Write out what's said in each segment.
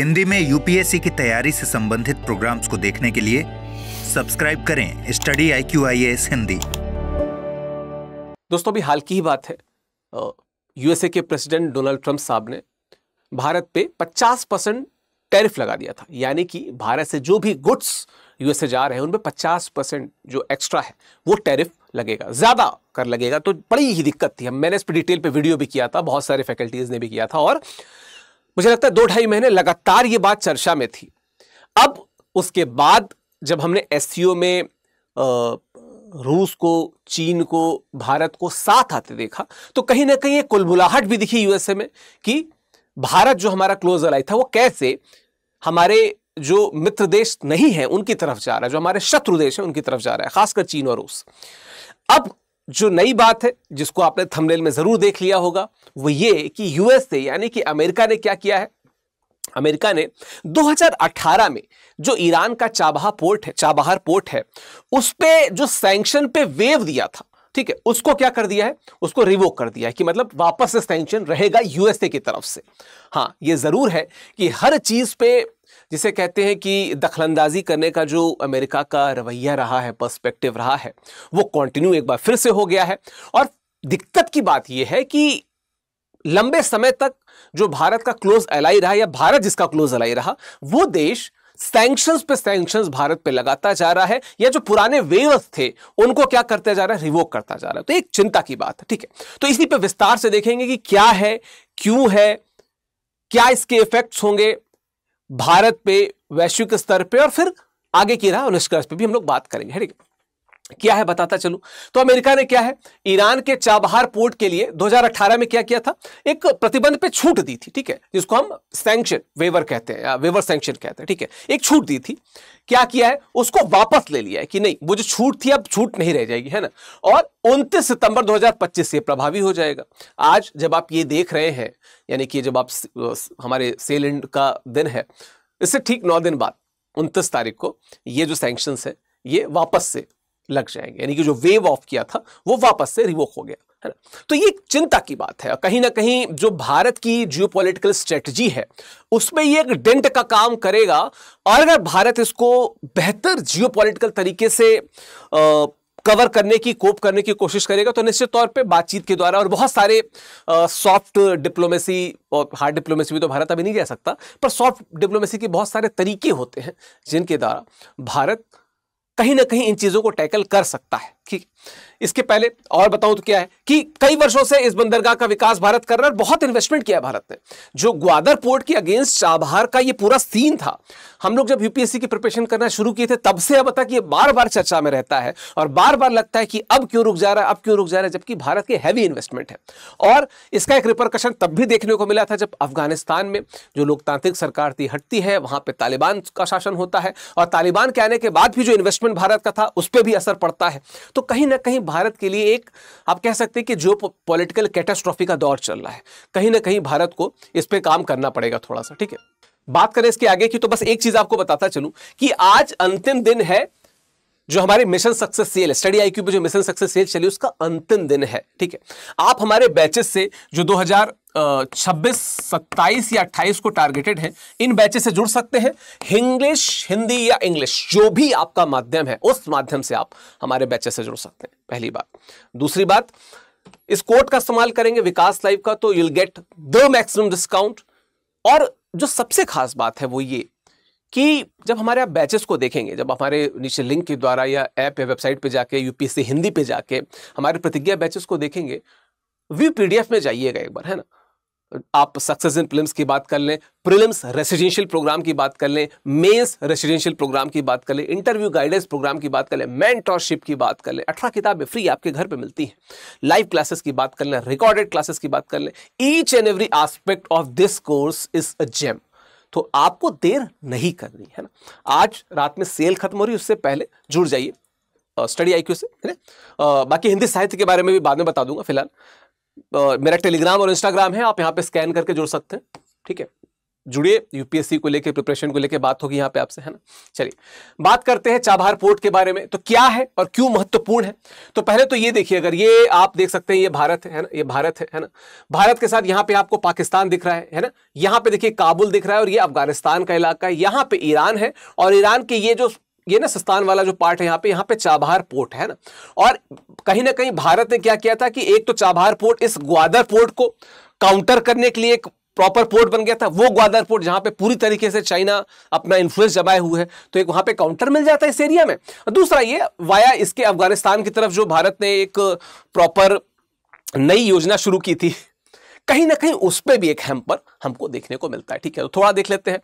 हिंदी में यूपीएससी की तैयारी से संबंधित प्रोग्राम्स को देखने के लिए सब्सक्राइब करें स्टडी IQ IAS हिंदी। दोस्तों, अभी हाल की ही बात है, यूएसए के प्रेसिडेंट डोनाल्ड ट्रंप साहब ने भारत पे 50% टैरिफ लगा दिया था। यानी कि भारत से जो भी गुड्स यूएसए जा रहे हैं उनमें 50% जो एक्स्ट्रा है वो टैरिफ लगेगा, ज्यादा कर लगेगा। तो बड़ी ही दिक्कत थी। मैंने इस पर डिटेल पे वीडियो भी किया था, बहुत सारे फैकल्टीज ने भी किया था और मुझे लगता है 2-2.5 महीने लगातार ये बात चर्चा में थी। अब उसके बाद जब हमने एससीओ में रूस को, चीन को, भारत को साथ आते देखा तो कहीं ना कहीं एक कुलबुलाहट भी दिखी यूएसए में कि भारत जो हमारा क्लोज अलाई था वो कैसे हमारे जो मित्र देश नहीं है उनकी तरफ जा रहा है, जो हमारे शत्रु देश है उनकी तरफ जा रहा है, खासकर चीन और रूस। अब जो नई बात है जिसको आपने थंबनेल में जरूर देख लिया होगा वो ये कि यूएसए यानी कि अमेरिका ने क्या किया है। अमेरिका ने 2018 में जो ईरान का चाबहार पोर्ट है उस पे जो सैंक्शन पे वेव दिया था, ठीक है, उसको क्या कर दिया है, उसको रिवोक कर दिया है कि मतलब वापस से सैंक्शन रहेगा यूएसए की तरफ से। हाँ, ये जरूर है कि हर चीज पे जिसे कहते हैं कि दखलंदाजी करने का जो अमेरिका का रवैया रहा है, पर्सपेक्टिव रहा है, वो कंटिन्यू एक बार फिर से हो गया है। और दिक्कत की बात यह है कि लंबे समय तक जो भारत का क्लोज एलाई रहा या भारत जिसका क्लोज एलाई रहा वो देश सैंक्शंस पे सैंक्शंस भारत पे लगाता जा रहा है, या जो पुराने वेव्स थे उनको क्या करते जा रहा है, रिवोक करता जा रहा है। तो एक चिंता की बात है, ठीक है। तो इसी पे विस्तार से देखेंगे कि क्या है, क्यों है, क्या इसके इफेक्ट्स होंगे भारत पे, वैश्विक स्तर पे, और फिर आगे की राह और निष्कर्ष पे भी हम लोग बात करेंगे। ठीक है, क्या है बताता चलूं। तो अमेरिका ने क्या है, ईरान के चाबहार पोर्ट के लिए 2018 में क्या किया था, एक प्रतिबंध पे छूट दी थी, ठीक है, जिसको हम सैंक्शन वेवर कहते हैं या वेवर सैंक्शन कहते हैं, ठीक है, एक छूट दी थी। क्या किया है, उसको वापस ले लिया है कि नहीं, वो जो छूट थी अब छूट नहीं रह जाएगी, है ना। और 29 सितंबर 2025 से प्रभावी हो जाएगा। आज जब आप ये देख रहे हैं, यानी कि जब आप हमारे सेल एंड का दिन है, इससे ठीक 9 दिन बाद 29 तारीख को ये जो सैंक्शंस है ये वापस से लग जाएंगे, यानी कि जो वेव ऑफ किया था वो वापस से रिवोक हो गया, है ना। तो ये चिंता की बात है। कहीं ना कहीं जो भारत की जियोपॉलिटिकल स्ट्रेटजी है उसमें ये एक डेंट का काम करेगा। और अगर भारत इसको बेहतर जियोपॉलिटिकल तरीके से कवर करने की, कोप करने की कोशिश करेगा तो निश्चित तौर पे बातचीत के द्वारा और बहुत सारे सॉफ्ट डिप्लोमेसी और हार्ड डिप्लोमेसी भी तो भारत अभी नहीं जा सकता, पर सॉफ्ट डिप्लोमेसी के बहुत सारे तरीके होते हैं जिनके द्वारा भारत कहीं ना कहीं इन चीजों को टैकल कर सकता है। ठीक, इसके पहले और बताऊं तो क्या है कि कई वर्षों से इस बंदरगाह का विकास भारत कर रहा है, बहुत इन्वेस्टमेंट किया भारत ने। जो ग्वादर पोर्ट के अगेंस्ट चाबहार का ये पूरा सीन था, हम लोग जब यूपीएससी की प्रिपरेशन करना शुरू किए थे तब से अब तक ये बार बार चर्चा में रहता है और बार बार लगता है कि अब क्यों रुक जा रहा है, अब क्यों रुक जा रहा है, जबकि भारत के हैवी इन्वेस्टमेंट है। और इसका एक रिपरकशन तब भी देखने को मिला था जब अफगानिस्तान में जो लोकतांत्रिक सरकार थी हटती है, वहां पर तालिबान का शासन होता है और तालिबान के आने के बाद भी जो इन्वेस्टमेंट भारत का था उस पर भी असर पड़ता है। तो कहीं ना कहीं भारत के लिए एक, आप कह सकते हैं कि जो पॉलिटिकल कैटास्ट्रॉफी का दौर चल रहा है, कहीं ना कहीं भारत को इस पे काम करना पड़ेगा थोड़ा सा। ठीक है, बात करें इसके आगे की तो बस एक चीज आपको बताता चलूं कि आज अंतिम दिन है जो हमारे mission success cell, study IQ पे जो मिशन सक्सेस सेल चली उसका अंतिम दिन है। ठीक है, आप हमारे बैचेस से जो 2026, 27 या 28 को टारगेटेड हैं, इन बैचेस से जुड़ सकते हैं। इंग्लिश, हिंदी या इंग्लिश जो भी आपका माध्यम है उस माध्यम से आप हमारे बैचेस से जुड़ सकते हैं, पहली बात। दूसरी बात, इस कोड का इस्तेमाल करेंगे विकास लाइव का तो you will get the maximum discount. और जो सबसे खास बात है वो ये कि जब हमारे आप बैचेस को देखेंगे, जब हमारे नीचे लिंक के द्वारा या ऐप या वेबसाइट पे जाके यूपीएससी हिंदी पे जाके हमारे प्रतिज्ञा बैचेस को देखेंगे, व्यू PDF में जाइएगा एक बार, है ना। आप सक्सेस इन प्रीलिम्स की बात कर लें, प्रीलिम्स रेसिडेंशियल प्रोग्राम की बात कर लें, मेंस रेसिडेंशियल प्रोग्राम की बात कर लें, इंटरव्यू गाइडेंस प्रोग्राम की बात कर लें, मेंटरशिप की बात कर लें, 18 किताबें फ्री आपके घर पे मिलती हैं, लाइव क्लासेस की बात कर लें, रिकॉर्डेड क्लासेस की बात कर लें। Each and every aspect of this course is a gem. तो आपको देर नहीं करनी है ना। आज रात में सेल खत्म हो रही है, उससे पहले जुड़ जाइए स्टडी IQ से, है ना। बाकी हिंदी साहित्य के बारे में भी बाद में बता दूंगा। फिलहाल मेरा टेलीग्राम और इंस्टाग्राम है, आप यहाँ पे स्कैन करके जुड़ सकते हैं। ठीक है, जुड़िए, यूपीएससी को लेके, प्रिपरेशन को लेके बात होगी यहाँ पे आपसे, है ना। चलिए बात करते हैं चाबहार पोर्ट के बारे में। तो क्या है और क्यों महत्वपूर्ण है? तो पहले तो ये देखिए, अगर ये आप देख सकते हैं, ये भारत है ना, ये भारत है ना। भारत के साथ यहाँ पे आपको पाकिस्तान दिख रहा है ना। यहाँ पे देखिए काबुल दिख रहा है और ये अफगानिस्तान का इलाका है। यहाँ पे ईरान है और ईरान के ये ना सिस्तान वाला जो पार्ट है, यहाँ पे चाबहार पोर्ट है ना। और कहीं ना कहीं भारत ने क्या किया था कि एक तो चाबहार पोर्ट, इस ग्वादर पोर्ट को काउंटर करने के लिए एक प्रॉपर पोर्ट बन गया था, वो ग्वादर पोर्ट जहां पे पूरी तरीके से चाइना अपना इन्फ्लुएंस जमाए हुए है, तो एक वहां पे काउंटर मिल जाता है इस एरिया में। और दूसरा ये वाया इसके अफगानिस्तान की तरफ जो भारत ने एक प्रॉपर नई योजना शुरू की थी, कहीं ना कहीं उस पे भी एक हैम्पर हमको देखने को मिलता है। ठीक है, तो थोड़ा देख लेते हैं।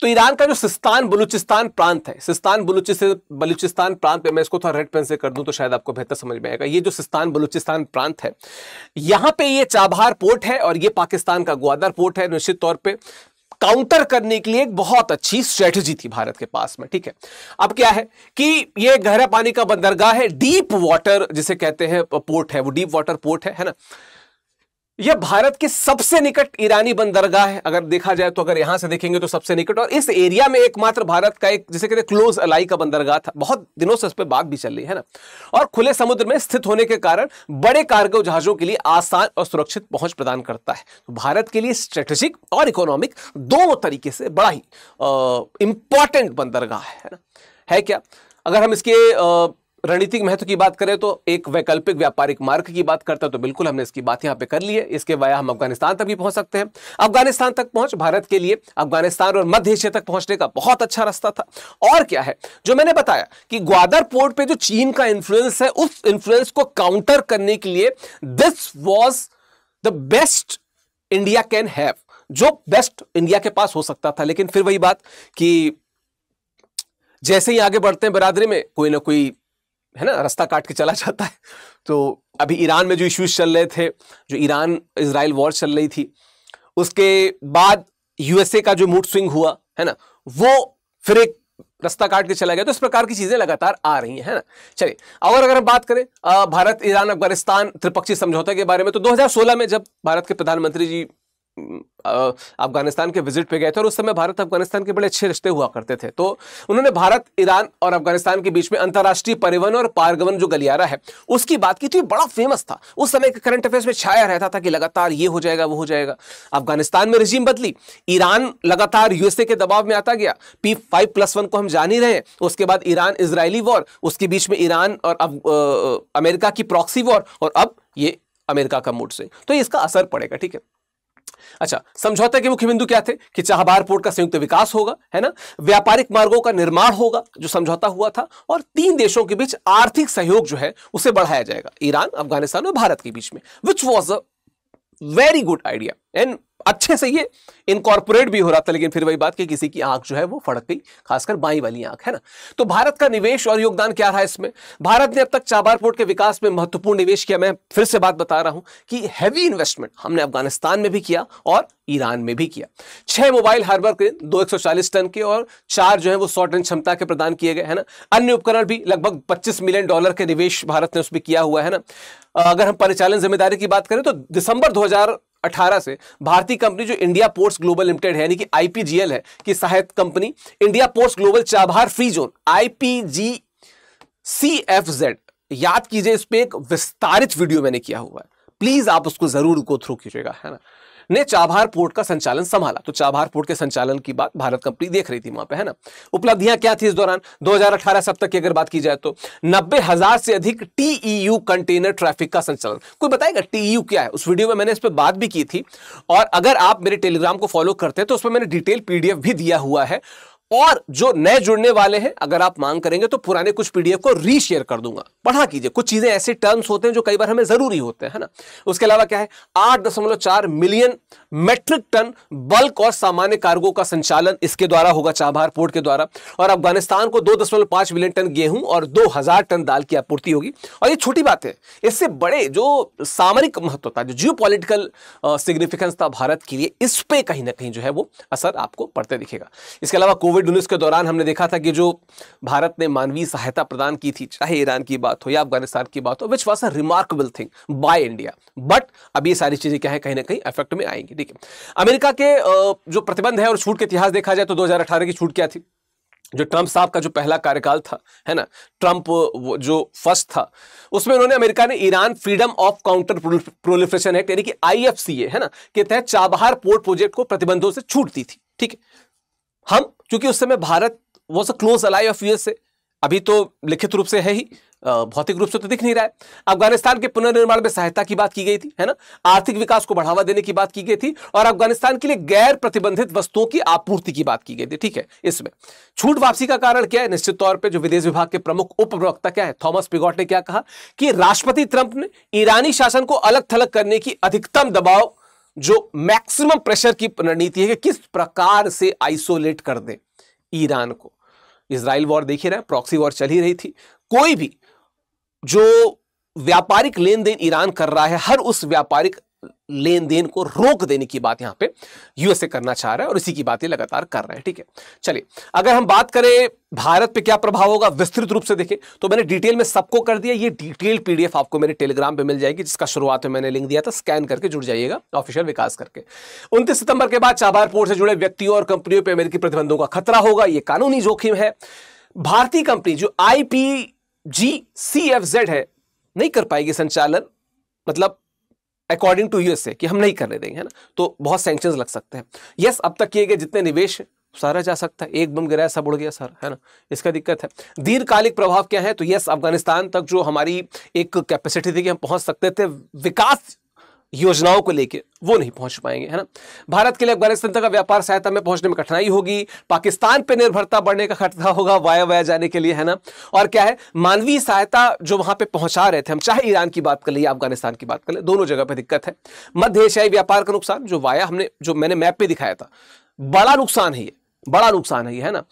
तो ईरान का जो सिस्तान बलूचिस्तान प्रांत है, सिस्तान बलूचिस्तान प्रांत पे मैं इसको थोड़ा रेड पेन से कर दूं तो शायद आपको बेहतर समझ में आएगा। ये जो सिस्तान बलूचिस्तान प्रांत है, यहां पे ये चाबहार पोर्ट है और ये पाकिस्तान का ग्वादर पोर्ट है। निश्चित तौर पर काउंटर करने के लिए एक बहुत अच्छी स्ट्रेटजी थी भारत के पास में। ठीक है, अब क्या है कि ये गहरा पानी का बंदरगाह है, डीप वाटर जिसे कहते हैं पोर्ट है, वो डीप वाटर पोर्ट है ना। यह भारत के सबसे निकट ईरानी बंदरगाह है, अगर देखा जाए तो, अगर यहां से देखेंगे तो सबसे निकट, और इस एरिया में एकमात्र भारत का एक जिसे कहते हैं क्लोज अलाई का बंदरगाह था। बहुत दिनों से इस पर बात भी चल रही है ना। और खुले समुद्र में स्थित होने के कारण बड़े कार्गो जहाजों के लिए आसान और सुरक्षित पहुंच प्रदान करता है। तो भारत के लिए स्ट्रेटेजिक और इकोनॉमिक दोनों तरीके से बड़ा ही इंपॉर्टेंट बंदरगाह है ना। है क्या? अगर हम इसके रणनीतिक महत्व की बात करें तो एक वैकल्पिक व्यापारिक मार्ग की बात करता है, तो बिल्कुल हमने इसकी बात यहां पे कर ली है। इसके वाया हम अफगानिस्तान तक भी पहुंच सकते हैं। अफगानिस्तान तक पहुंच भारत के लिए अफगानिस्तान और मध्य एशिया तक पहुंचने का बहुत अच्छा रास्ता था। और क्या है, जो मैंने बताया कि ग्वादर पोर्ट पे जो चीन का इंफ्लुएंस है, उस इंफ्लुएंस को काउंटर करने के लिए this was the best India can have, जो बेस्ट इंडिया के पास हो सकता था। लेकिन फिर वही बात कि जैसे ही आगे बढ़ते हैं बरादरी में, कोई ना कोई है ना रास्ता काट के चला जाता है। तो अभी ईरान में जो इश्यूज चल रहे थे, जो ईरान इजराइल वॉर चल रही थी, उसके बाद यूएसए का जो मूड स्विंग हुआ है ना, वो फिर एक रास्ता काट के चला गया। तो इस प्रकार की चीजें लगातार आ रही हैं, है ना। चलिए, और अगर हम बात करें भारत ईरान अफगानिस्तान त्रिपक्षीय समझौते के बारे में, तो 2016 में जब भारत के प्रधानमंत्री जी अफगानिस्तान के विजिट पे गए थे, और उस समय भारत अफगानिस्तान के बड़े अच्छे रिश्ते हुआ करते थे, तो उन्होंने भारत ईरान और अफगानिस्तान के बीच में अंतर्राष्ट्रीय परिवहन और पारगमन जो गलियारा है उसकी बात की थी। बड़ा फेमस था उस समय के करंट अफेयर्स में, छाया रहता था कि लगातार ये हो जाएगा वो हो जाएगा। अफगानिस्तान में रिजीम बदली, ईरान लगातार यूएसए के दबाव में आता गया, P5+1 को हम जान ही रहे हैं। उसके बाद ईरान इजरायली वॉर, उसके बीच में ईरान और अमेरिका की प्रॉक्सी वॉर, और अब ये अमेरिका का मूड स्विंग। तो इसका असर पड़ेगा। ठीक है, अच्छा, समझौते के मुख्य बिंदु क्या थे कि चाबहार पोर्ट का संयुक्त विकास होगा, है ना, व्यापारिक मार्गों का निर्माण होगा जो समझौता हुआ था, और 3 देशों के बीच आर्थिक सहयोग जो है उसे बढ़ाया जाएगा, ईरान, अफगानिस्तान और भारत के बीच में, which was a very good idea. And अच्छे से ये इनकॉर्पोरेट भी हो रहा था। लेकिन फिर वही बात कि किसी की आंख जो है वो फड़क गई, खासकर बाईं वाली आंख, है ना। तो भारत का निवेश और योगदान क्या रहा इसमें? भारत ने अब तक चाबहार पोर्ट के विकास में महत्वपूर्ण निवेश किया। मैं फिर से बात बता रहा हूं कि हैवी इन्वेस्टमेंट हमने अफगानिस्तान में भी किया और ईरान में भी किया। 6 मोबाइल हार्बर क्रेन 2 140 टन के और 4 जो है वो 100 टन क्षमता के प्रदान किए गए, है ना। अन्य उपकरण भी लगभग $25 मिलियन के निवेश भारत ने उसमें किया हुआ है ना। अगर हम परिचालन जिम्मेदारी की बात करें तो दिसंबर 2018 से भारतीय कंपनी जो इंडिया पोर्ट्स ग्लोबल लिमिटेड है, यानी कि IPGL है, की सहायक company India ports global Chabahar free zone IPGCFZ, याद कीजिए, इस पे एक विस्तारित वीडियो मैंने किया हुआ है, प्लीज आप उसको जरूर गो थ्रू कीजिएगा, है ना, ने चाबहार पोर्ट का संचालन संभाला। तो चाबहार पोर्ट के संचालन की बात भारत कंपनी देख रही थी वहां पे, है ना। उपलब्धियां क्या थी इस दौरान? 2018 से अब तक की अगर बात की जाए तो 90,000 से अधिक TEU कंटेनर ट्रैफिक का संचालन। कोई बताएगा TEU क्या है? उस वीडियो में मैंने इस पर बात भी की थी, और अगर आप मेरे टेलीग्राम को फॉलो करते हैं तो उसमें मैंने डिटेल PDF भी दिया हुआ है। और जो नए जुड़ने वाले हैं, अगर आप मांग करेंगे तो पुराने कुछ PDF को रीशेयर कर दूंगा, पढ़ा कीजिए। कुछ चीजें ऐसे टर्म्स होते हैं जो कई बार हमें जरूरी होते हैं, है ना। उसके अलावा क्या है, 8.4 मिलियन मेट्रिक टन बल्क और सामान्य कार्गो का संचालन इसके द्वारा होगा, चाबहार पोर्ट के द्वारा। और अफगानिस्तान को 2.5 मिलियन टन गेहूं और 2000 टन दाल की आपूर्ति होगी। और ये छोटी बात है, इससे बड़े जो सामरिक महत्व था, जो जियोपॉलिटिकल सिग्निफिकेंस था भारत के लिए, इस पे कहीं ना कहीं जो है वो असर आपको पड़ते दिखेगा। इसके अलावा कोविड कोविड-19 के दौरान हमने देखा था कि जो भारत ने मानवीय सहायता प्रदान की थी, चाहे ईरान की बात हो या अफगानिस्तान की बात हो, which was a remarkable thing by India. But अब ये सारी चीजें क्या है, कहीं ना कहीं इफेक्ट में आएंगी। ठीक है, अमेरिका के जो प्रतिबंध है और छूट के इतिहास देखा जाए तो 2018 की छूट क्या थी? जो ट्रंप साहब का जो पहला कार्यकाल था, है ना, ट्रंप जो फर्स्ट था, उसमें उन्होंने, अमेरिका ने Iran freedom of counter proliferation act यानी कि IFCA, है ना, के तहत चाबहार पोर्ट प्रोजेक्ट को प्रतिबंधों से छूट दी थी। ठीक है, हम क्योंकि उस समय Bharat was a close ally of US से, अभी तो लिखित रूप से है ही, भौतिक रूप से तो दिख नहीं रहा है। अफगानिस्तान के पुनर्निर्माण में सहायता की बात की गई थी, है ना, आर्थिक विकास को बढ़ावा देने की बात की गई थी और अफगानिस्तान के लिए गैर प्रतिबंधित वस्तुओं की आपूर्ति की बात की गई थी। ठीक है, इसमें छूट वापसी का कारण क्या है? निश्चित तौर पे जो विदेश विभाग के प्रमुख उप प्रवक्ता क्या है, थॉमस पिगॉट ने क्या कहा कि राष्ट्रपति ट्रंप ने ईरानी शासन को अलग थलग करने की अधिकतम दबाव, जो मैक्सिमम प्रेशर की रणनीति है कि किस प्रकार से आइसोलेट कर दे ईरान को। इजराइल वॉर देख ही रहे, प्रॉक्सी वॉर चल ही रही थी। कोई भी जो व्यापारिक लेन देन ईरान कर रहा है, हर उस व्यापारिक लेन देन को रोक देने की बात यहां पे यूएसए करना चाह रहा है और इसी की बातें लगातार कर रहे हैं। ठीक है, चलिए अगर हम बात करें भारत पे क्या प्रभाव होगा विस्तृत रूप से देखें तो मैंने डिटेल में सबको कर दिया। ये डिटेल PDF आपको मेरे टेलीग्राम पे मिल जाएगी, जिसका शुरुआत में मैंने लिंक दिया था, स्कैन करके जुड़ जाइएगा ऑफिशियल विकास करके। 29 सितंबर के बाद चाबहार पोर्ट से जुड़े व्यक्तियों और कंपनियों पर अमेरिकी प्रतिबंधों का खतरा होगा, यह कानूनी जोखिम है। भारतीय कंपनी जो IPGCFZ है नहीं कर पाएगी संचालन, मतलब अकॉर्डिंग टू यूएसए कि हम नहीं करने देंगे, है ना, तो बहुत सैंक्शंस लग सकते हैं। यस, अब तक किए गए जितने निवेश सारा जा सकता है, एक बम गिराया सब उड़ गया सर, है ना, इसका दिक्कत है। दीर्घकालिक प्रभाव क्या है? तो यस, अफगानिस्तान तक जो हमारी एक कैपेसिटी थी कि हम पहुंच सकते थे विकास योजनाओं को लेके, वो नहीं पहुंच पाएंगे, है ना। भारत के लिए अफगानिस्तान तक व्यापार सहायता में पहुंचने में कठिनाई होगी। पाकिस्तान पे निर्भरता बढ़ने का खतरा होगा वाया जाने के लिए, है ना। और क्या है, मानवीय सहायता जो वहां पे पहुंचा रहे थे हम, चाहे ईरान की बात कर ले या अफगानिस्तान की बात कर ले, दोनों जगह पे दिक्कत है। मध्य एशियाई व्यापार का नुकसान जो वाया हमने, जो मैंने मैप पे दिखाया था, बड़ा नुकसान है ये, बड़ा नुकसान है ये, है ना।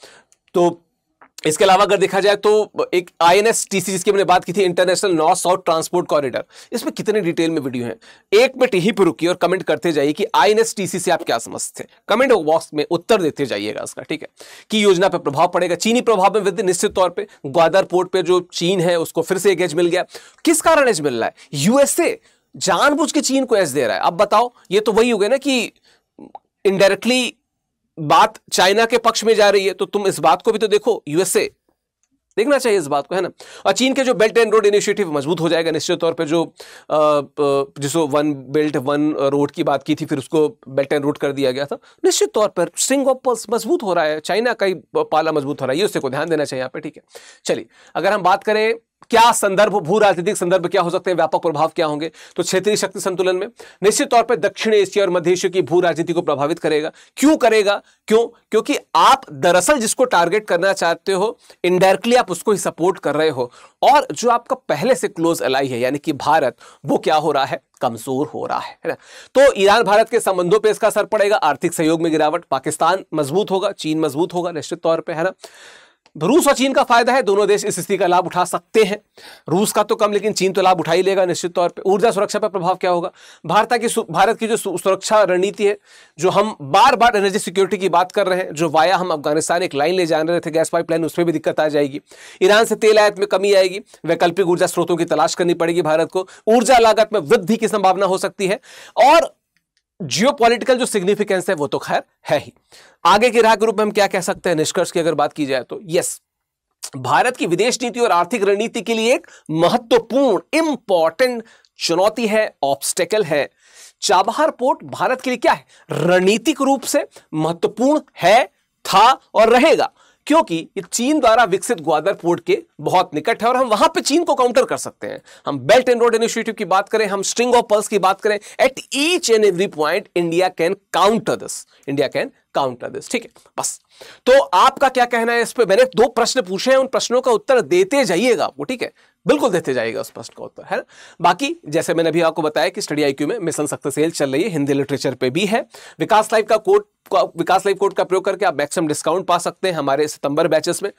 तो इसके अलावा अगर देखा जाए तो एक INSTC जिसकी मैंने बात की थी, international north south transport corridor, इसमें कितने डिटेल में वीडियो हैं, एक मिनट यहीं पर रुकिए और कमेंट करते जाइए कि INSTC से आप क्या समझते हैं, कमेंट बॉक्स में उत्तर देते जाइएगा इसका। ठीक है, कि योजना पर प्रभाव पड़ेगा। चीनी प्रभाव में वृद्धि, निश्चित तौर पर ग्वादर पोर्ट पर जो चीन है उसको फिर से एक एज मिल गया। किस कारण एज मिल रहा है? यूएसए जानबूझ के चीन को एज दे रहा है। अब बताओ, ये तो वही हो गया ना कि इनडायरेक्टली बात चाइना के पक्ष में जा रही है, तो तुम इस बात को भी तो देखो, यूएसए देखना चाहिए इस बात को, है ना। और चीन के जो बेल्ट एंड रोड इनिशिएटिव मजबूत हो जाएगा निश्चित तौर पे, जो जिसको वन बेल्ट वन रोड की बात की थी, फिर उसको बेल्ट एंड रोड कर दिया गया था। निश्चित तौर पर स्ट्रिंग ऑफ पर्ल्स मजबूत हो रहा है, चाइना का ही पाला मजबूत हो रहा है, ये उससे को ध्यान देना चाहिए यहाँ पे। ठीक है, चलिए अगर हम बात करें क्या संदर्भ, भू राजनीतिक संदर्भ क्या हो सकते हैं, व्यापक प्रभाव क्या होंगे, तो क्षेत्रीय शक्ति संतुलन में निश्चित तौर पर दक्षिण एशिया और मध्य एशिया की भू राजनीति को प्रभावित करेगा। क्यों करेगा? क्योंकि आप दरअसल जिसको टारगेट करना चाहते हो, इनडायरेक्टली आप उसको ही सपोर्ट कर रहे हो, और जो आपका पहले से क्लोज अलाई है यानी कि भारत, वो क्या हो रहा है? कमजोर हो रहा है ना। तो ईरान भारत के संबंधों पे इसका असर पड़ेगा, आर्थिक सहयोग में गिरावट, पाकिस्तान मजबूत होगा, चीन मजबूत होगा निश्चित तौर पे, है ना। रूस और चीन का फायदा है, दोनों देश इस स्थिति का लाभ उठा सकते हैं। रूस का तो कम, लेकिन चीन तो लाभ उठा ही लेगा निश्चित तौर पे। ऊर्जा सुरक्षा पर प्रभाव क्या होगा? भारत की जो सुरक्षा रणनीति है, जो हम बार बार एनर्जी सिक्योरिटी की बात कर रहे हैं, जो वाया हम अफगानिस्तान एक लाइन ले जा रहे थे, गैस पाइपलाइन, उसमें भी दिक्कत आ जाएगी। ईरान से तेल आयात में कमी आएगी, वैकल्पिक ऊर्जा स्रोतों की तलाश करनी पड़ेगी भारत को, ऊर्जा लागत में वृद्धि की संभावना हो सकती है, और जियोपॉलिटिकल जो सिग्निफिकेंस है वो तो खैर है ही। आगे के राह के रूप में हम क्या कह सकते हैं निष्कर्ष की अगर बात की जाए तो यस, भारत की विदेश नीति और आर्थिक रणनीति के लिए एक महत्वपूर्ण इंपॉर्टेंट चुनौती है, ऑब्स्टेकल है। चाबहार पोर्ट भारत के लिए क्या है? रणनीतिक रूप से महत्वपूर्ण है, था और रहेगा, क्योंकि ये चीन द्वारा विकसित ग्वादर पोर्ट के बहुत निकट है और हम वहां पे चीन को काउंटर कर सकते हैं। हम बेल्ट एंड रोड इनिशिएटिव की बात करें, हम स्ट्रिंग ऑफ पर्ल्स की बात करें, at each and every point India can counter this, India can counter this. ठीक है, बस। तो आपका क्या कहना है इस पे? मैंने 2 प्रश्न पूछे हैं, उन प्रश्नों का उत्तर देते जाइएगा आपको, ठीक है, बिल्कुल देते जाइएगा उस प्रश्न का उत्तर, है ना। बाकी जैसे मैंने अभी आपको बताया कि स्टडी IQ में मिशन सक्सेस सेल चल रही है, हिंदी लिटरेचर पे भी है। विकास लाइव कोड का प्रयोग करके आप मैक्सिमम डिस्काउंट पा सकते हैं हमारे सितंबर बैचेस में।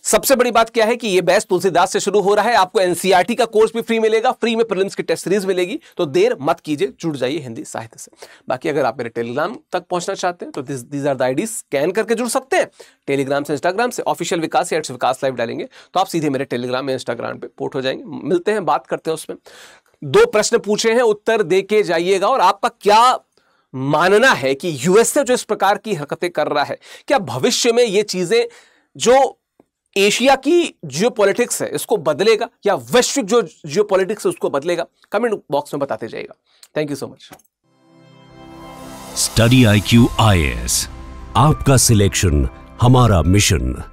सबसे बड़ी बात क्या है कि ये बैच तुलसीदास से शुरू हो रहा है। आपको एनसीईआरटी का कोर्स भी फ्री मिलेगा, फ्री में प्रीलिम्स की टेस्ट सीरीज मिलेगी। तो देर मत कीजिए, जुड़ जाइए हिंदी साहित्य से। बाकी अगर आप मेरे टेलीग्राम तक पहुंचना चाहते हैं तो these are the ID, scan करके जुड़ सकते हैं। टेलीग्राम से, इंस्टाग्राम से ऑफिशियल विकास या विकास लाइव डालेंगे तो आप सीधे मेरे टेलीग्राम में, इंस्टाग्राम पे पोर्ट हो जाएंगे। मिलते हैं, बात करते हैं उसमें। 2 प्रश्न पूछे हैं, उत्तर दे के जाइएगा। और आपका क्या मानना है कि यूएसए जो इस प्रकार की हरकतें कर रहा है, क्या भविष्य में ये चीजें जो एशिया की जियोपॉलिटिक्स है इसको बदलेगा, या वैश्विक जो जियोपॉलिटिक्स है उसको बदलेगा? कमेंट बॉक्स में बताते जाइएगा। Thank you so much. Study IQ IAS, आपका सिलेक्शन हमारा मिशन।